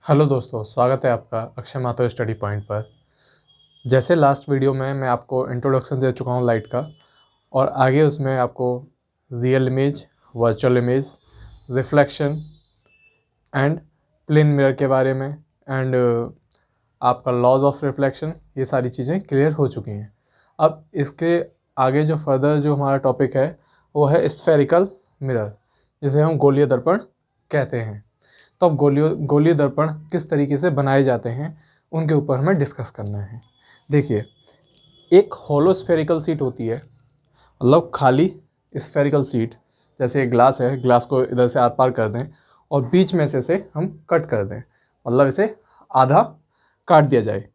Hello दोस्तों, स्वागत है आपका अक्षय माथुर स्टडी पॉइंट पर। जैसे लास्ट वीडियो में मैं आपको इंट्रोडक्शन दे चुका हूँ लाइट का, और आगे उसमें आपको real image, virtual image, reflection and plane mirror के बारे में एंड आपका लॉज ऑफ रिफ्लेक्शन, ये सारी चीज़ें क्लियर हो चुकी हैं। अब इसके आगे जो फर्दर जो हमारा टॉपिक है वो है स्फेरिकल मिरर, जिसे हम गोलीय दर्पण कहते हैं। तो अब गोलीय दर्पण किस तरीके से बनाए जाते हैं उनके ऊपर हमें डिस्कस करना है। देखिए, एक होलो स्फेरिकल सीट होती है, मतलब खाली स्फेरिकल सीट। जैसे एक ग्लास है, ग्लास को इधर से आर पार कर दें और बीच में से इसे हम कट कर दें, मतलब इसे आधा काट दिया जाए,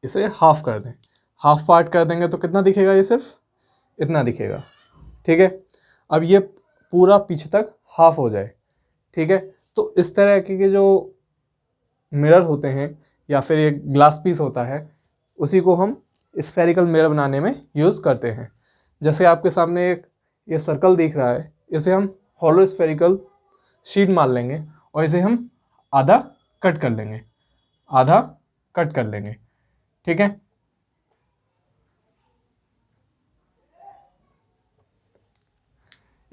इसे हाफ कर दें। हाफ पार्ट कर देंगे तो कितना दिखेगा? ये सिर्फ इतना दिखेगा, ठीक है। अब ये पूरा पीछे तक हाफ हो जाए, ठीक है। तो इस तरह के जो मिरर होते हैं या फिर एक ग्लास पीस होता है, उसी को हम स्फेरिकल मिरर बनाने में यूज़ करते हैं। जैसे आपके सामने एक ये सर्कल दिख रहा है, इसे हम हॉलो स्फेरिकल शीट मान लेंगे और इसे हम आधा कट कर लेंगे, आधा कट कर लेंगे, ठीक है।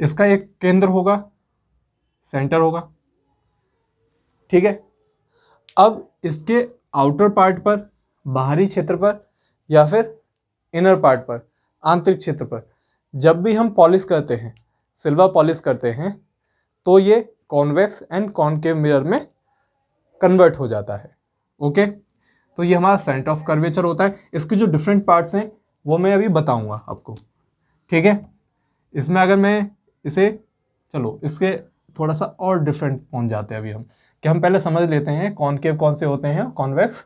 इसका एक केंद्र होगा, सेंटर होगा, ठीक है। अब इसके आउटर पार्ट पर, बाहरी क्षेत्र पर या फिर इनर पार्ट पर, आंतरिक क्षेत्र पर, जब भी हम पॉलिश करते हैं, सिल्वर पॉलिश करते हैं, तो ये कॉन्वेक्स एंड कॉनकेव मिरर में कन्वर्ट हो जाता है। ओके, तो ये हमारा सेंटर ऑफ कर्वेचर होता है। इसके जो डिफरेंट पार्ट्स हैं वो मैं अभी बताऊंगा आपको, ठीक है। इसमें अगर मैं इसे, चलो इसके थोड़ा सा और डिफरेंट पहुंच जाते हैं अभी हम, कि हम पहले समझ लेते हैं कॉनकेव कौन से होते हैं, कॉन्वेक्स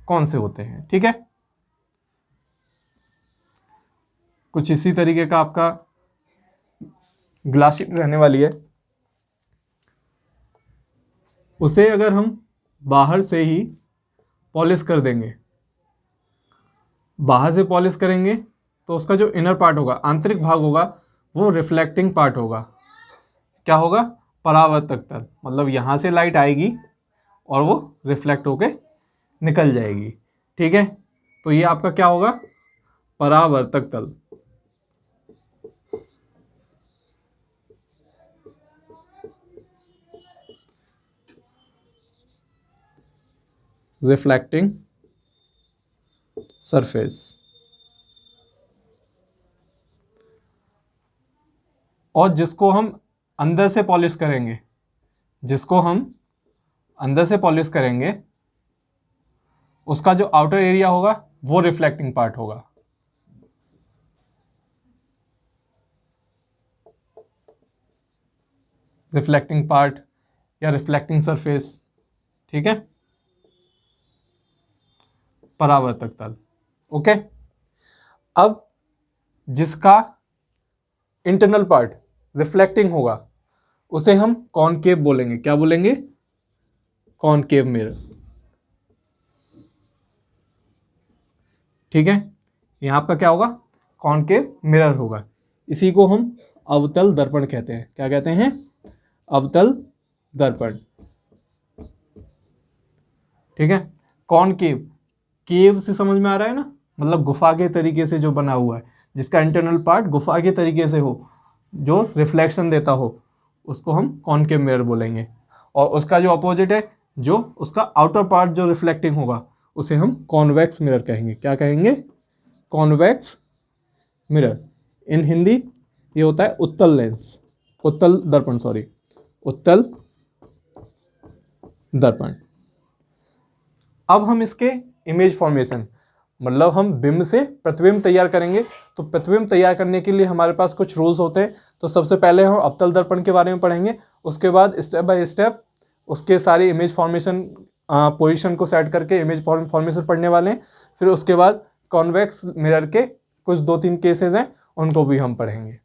कौन से होते हैं, ठीक है। कुछ इसी तरीके का आपका ग्लास शीट रहने वाली है। उसे अगर हम बाहर से ही पॉलिश कर देंगे, बाहर से पॉलिश करेंगे, तो उसका जो इनर पार्ट होगा, आंतरिक भाग होगा, वो रिफ्लेक्टिंग पार्ट होगा। क्या होगा? परावर्तक तल। मतलब यहाँ से लाइट आएगी और वो रिफ्लेक्ट होके निकल जाएगी, ठीक है। तो ये आपका क्या होगा? परावर्तक तल। Reflecting surface. और जिसको हम अंदर से पॉलिश करेंगे, जिसको हम अंदर से पॉलिश करेंगे, उसका जो आउटर एरिया होगा वो रिफ्लेक्टिंग पार्ट होगा। रिफ्लेक्टिंग पार्ट या रिफ्लेक्टिंग सरफेस, ठीक है, परावर्तक तल। ओके, अब जिसका इंटरनल पार्ट रिफ्लेक्टिंग होगा उसे हम कॉनकेव बोलेंगे। क्या बोलेंगे? कॉनकेव मिरर, ठीक है। यहां आपका क्या होगा? कॉनकेव मिरर होगा। इसी को हम अवतल दर्पण कहते हैं। क्या कहते हैं? अवतल दर्पण, ठीक है। कॉनकेव, केव से समझ में आ रहा है ना, मतलब गुफा के तरीके से जो बना हुआ है, जिसका इंटरनल पार्ट गुफा के तरीके से हो, जो रिफ्लेक्शन देता हो, उसको हम कॉनकेव मिरर बोलेंगे। और उसका जो अपोजिट है, जो उसका आउटर पार्ट जो रिफ्लेक्टिंग होगा, उसे हम कॉन्वेक्स मिरर कहेंगे। क्या कहेंगे? Convex mirror. इन हिंदी ये होता है उत्तल लेंस, उत्तल दर्पण, सॉरी, उत्तल दर्पण। अब हम इसके इमेज फॉर्मेशन, मतलब हम बिंब से प्रतिबिंब तैयार करेंगे। तो प्रतिबिंब तैयार करने के लिए हमारे पास कुछ रूल्स होते हैं। तो सबसे पहले हम अवतल दर्पण के बारे में पढ़ेंगे, उसके बाद स्टेप बाय स्टेप उसके सारे इमेज फॉर्मेशन पोजीशन को सेट करके इमेज फॉर्मेशन पढ़ने वाले हैं। फिर उसके बाद कॉन्वेक्स मिरर के कुछ 2-3 केसेस हैं, उनको भी हम पढ़ेंगे।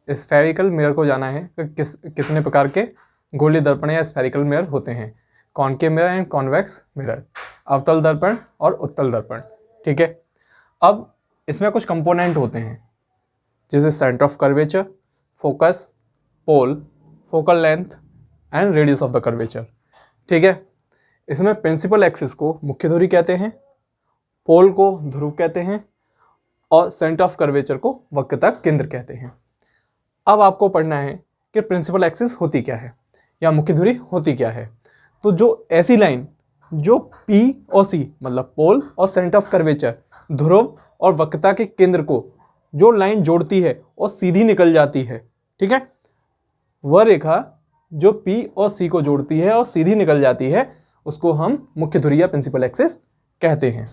स्फेरिकल मिरर को जाना है कि कितने प्रकार के गोलीय दर्पण या स्फेरिकल मिरर होते हैं। Concave mirror and convex mirror, अवतल दर्पण और उत्तल दर्पण, ठीक है। अब इसमें कुछ कंपोनेंट होते हैं, जैसे centre of curvature, focus, pole, focal length and radius of the curvature. ठीक है, इसमें प्रिंसिपल एक्सिस को मुख्य धुरी कहते हैं, पोल को ध्रुव कहते हैं और सेंटर ऑफ कर्वेचर को वक्रता केंद्र कहते हैं। अब आपको पढ़ना है कि प्रिंसिपल एक्सिस होती क्या है या मुख्य धुरी होती क्या है। तो जो ऐसी लाइन जो P और C मतलब पोल और सेंटर ऑफ कर्वेचर, ध्रुव और वक्रता के केंद्र को जो लाइन जोड़ती है और सीधी निकल जाती है, ठीक है, वह रेखा जो P और C को जोड़ती है और सीधी निकल जाती है उसको हम मुख्य धुरी या प्रिंसिपल एक्सिस कहते हैं।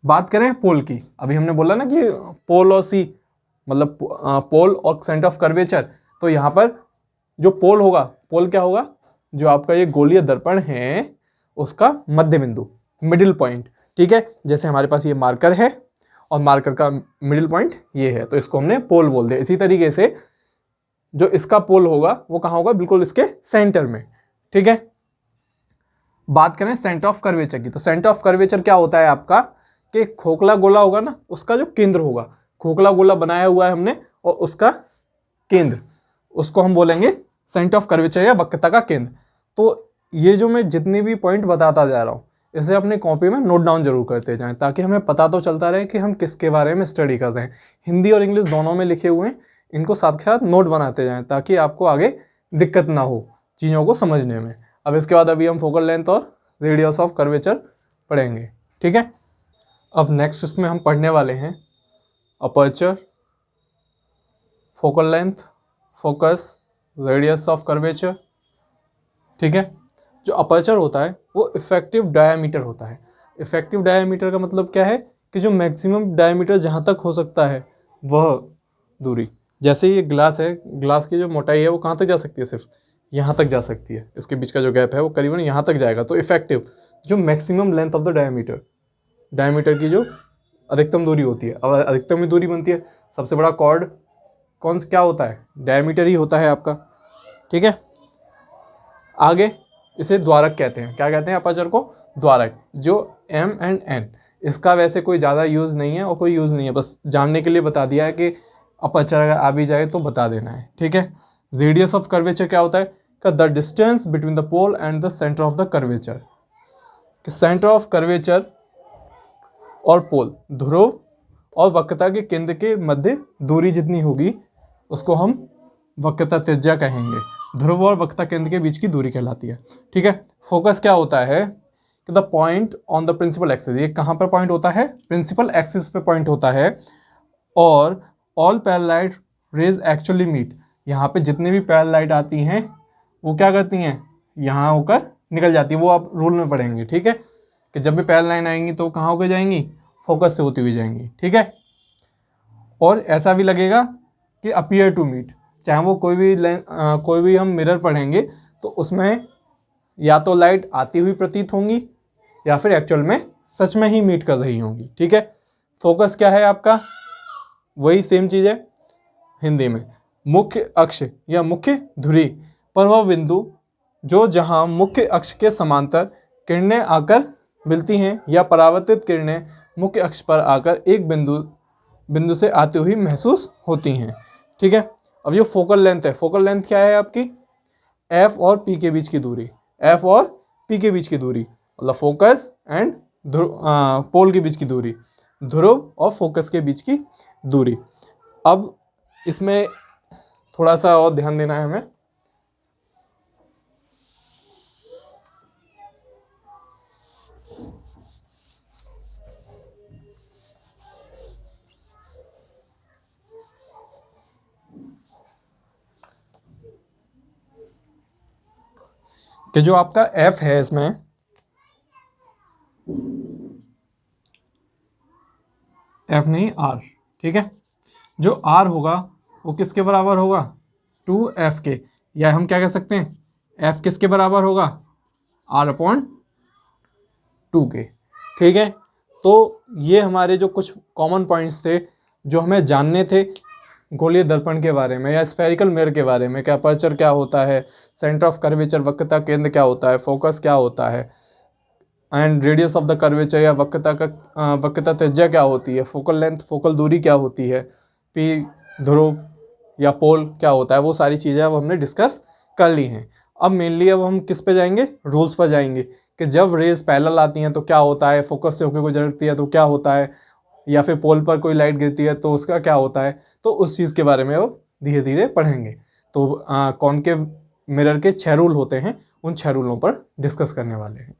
बात करें पोल की, अभी हमने बोला ना कि पोल और C मतलब पोल और सेंटर ऑफ कर्वेचर, तो यहाँ पर जो पोल होगा, पोल क्या होगा, जो आपका ये गोलीय दर्पण है उसका मध्य बिंदु, मिडिल पॉइंट। ठीक है, जैसे हमारे पास ये मार्कर है और मार्कर का मिडिल पॉइंट ये है, तो इसको हमने पोल बोल दिया। इसी तरीके से जो इसका पोल होगा वो कहाँ होगा, बिल्कुल इसके सेंटर में। ठीक है, बात करें सेंटर ऑफ कर्वेचर की, तो सेंटर ऑफ कर्वेचर क्या होता है आपका कि खोखला गोला होगा ना, उसका जो केंद्र होगा, खोखला गोला बनाया हुआ है हमने और उसका केंद्र, उसको हम बोलेंगे सेंटर ऑफ कर्वेचर या वक्रता का केंद्र। तो ये जो मैं जितनी भी पॉइंट बताता जा रहा हूँ इसे अपने कॉपी में नोट डाउन जरूर करते जाएं, ताकि हमें पता तो चलता रहे कि हम किसके बारे में स्टडी कर रहे हैं। हिंदी और इंग्लिश दोनों में लिखे हुए हैं, इनको साथ के साथ नोट बनाते जाएं ताकि आपको आगे दिक्कत ना हो चीज़ों को समझने में। अब इसके बाद अभी हम फोकल लेंथ और रेडियस ऑफ कर्वेचर पढ़ेंगे। ठीक है, अब नेक्स्ट इसमें हम पढ़ने वाले हैं aperture, focal length, focus, radius of curvature. ठीक है, जो अपर्चर होता है वो इफेक्टिव डायामीटर होता है। इफेक्टिव डायामीटर का मतलब क्या है कि जो मैक्सिमम डायामीटर जहाँ तक हो सकता है वह दूरी, जैसे ये ग्लास है, ग्लास की जो मोटाई है वो कहाँ तक जा सकती है, सिर्फ यहाँ तक जा सकती है, इसके बीच का जो गैप है वो करीबन यहाँ तक जाएगा। तो इफेक्टिव जो maximum length of the diameter, diameter की जो अधिकतम दूरी होती है, अब अधिकतम ही दूरी बनती है, सबसे बड़ा कॉर्ड कौन सा क्या होता है, डायामीटर ही होता है आपका। ठीक है, आगे इसे द्वारक कहते हैं। क्या कहते हैं अपर्चर को, द्वारक। जो M एंड N, इसका वैसे कोई ज़्यादा यूज़ नहीं है और कोई यूज़ नहीं है, बस जानने के लिए बता दिया है कि अपर्चर अगर आ भी जाए तो बता देना है। ठीक है, रेडियस ऑफ कर्वेचर क्या होता है, का the distance between the pole and the centre of the curvature. Centre of curvature और पोल, ध्रुव और वक्रता के केंद्र के मध्य दूरी जितनी होगी उसको हम वक्रता त्रिज्या कहेंगे। ध्रुव और वक्रता केंद्र के बीच की दूरी कहलाती है। ठीक है, फोकस क्या होता है कि the point on the principal axis, ये कहाँ पर पॉइंट होता है, प्रिंसिपल एक्सिस पे पॉइंट होता है। और all parallel rays actually meet, यहाँ पे जितनी भी पैरेलल लाइट आती हैं वो क्या करती हैं, यहाँ होकर निकल जाती है। वो आप रूल में पढ़ेंगे। ठीक है, कि जब भी पैरेलल लाइन आएंगी तो कहाँ होकर जाएंगी, फोकस से होती हुई जाएंगी। ठीक है, और ऐसा भी लगेगा कि अपीयर टू मीट, चाहे वो कोई भी हम मिरर पढ़ेंगे तो उसमें या तो लाइट आती हुई प्रतीत होंगी या फिर एक्चुअल में सच में ही मीट कर रही होंगी। ठीक है, फोकस क्या है आपका, वही सेम चीज़ है हिंदी में, मुख्य अक्ष या मुख्य धुरी पर वह बिंदु जो जहां मुख्य अक्ष के समांतर किरणें आकर मिलती हैं या परावर्तित किरणें मुख्य अक्ष पर आकर एक बिंदु से आती हुई महसूस होती हैं। ठीक है, अब ये फोकल लेंथ है। फोकल लेंथ क्या है आपकी, F और P के बीच की दूरी, F और P के बीच की दूरी, मतलब फोकस एंड पोल के बीच की दूरी, ध्रुव और फोकस के बीच की दूरी। अब इसमें थोड़ा सा और ध्यान देना है हमें। कि जो आपका F है इसमें F नहीं R, ठीक है, जो R होगा वो किसके बराबर होगा, 2F के, या हम क्या कह सकते हैं F किसके बराबर होगा, R/2 के। ठीक है, तो ये हमारे जो कुछ कॉमन पॉइंट्स थे जो हमें जानने थे गोलीय दर्पण के बारे में या स्फेरिकल मिरर के बारे में, कि अपर्चर क्या होता है, सेंटर ऑफ कर्वेचर वक्रता केंद्र क्या होता है, फोकस क्या होता है, and radius of the curvature या वक्रता त्रिज्या क्या होती है, फोकल लेंथ फोकल दूरी क्या होती है, पी ध्रुव या पोल क्या होता है, वो सारी चीज़ें अब हमने डिस्कस कर ली हैं। अब मेनली अब हम किस पे जाएंगे, रूल्स पर जाएंगे कि जब रेज पैरेलल आती हैं तो क्या होता है, फोकस से होकर गुजरती है तो क्या होता है, या फिर पोल पर कोई लाइट गिरती है तो उसका क्या होता है। तो उस चीज़ के बारे में अब धीरे धीरे पढ़ेंगे। तो कॉनकेव मिरर के 6 रूल होते हैं, उन 6 रूलों पर डिस्कस करने वाले हैं।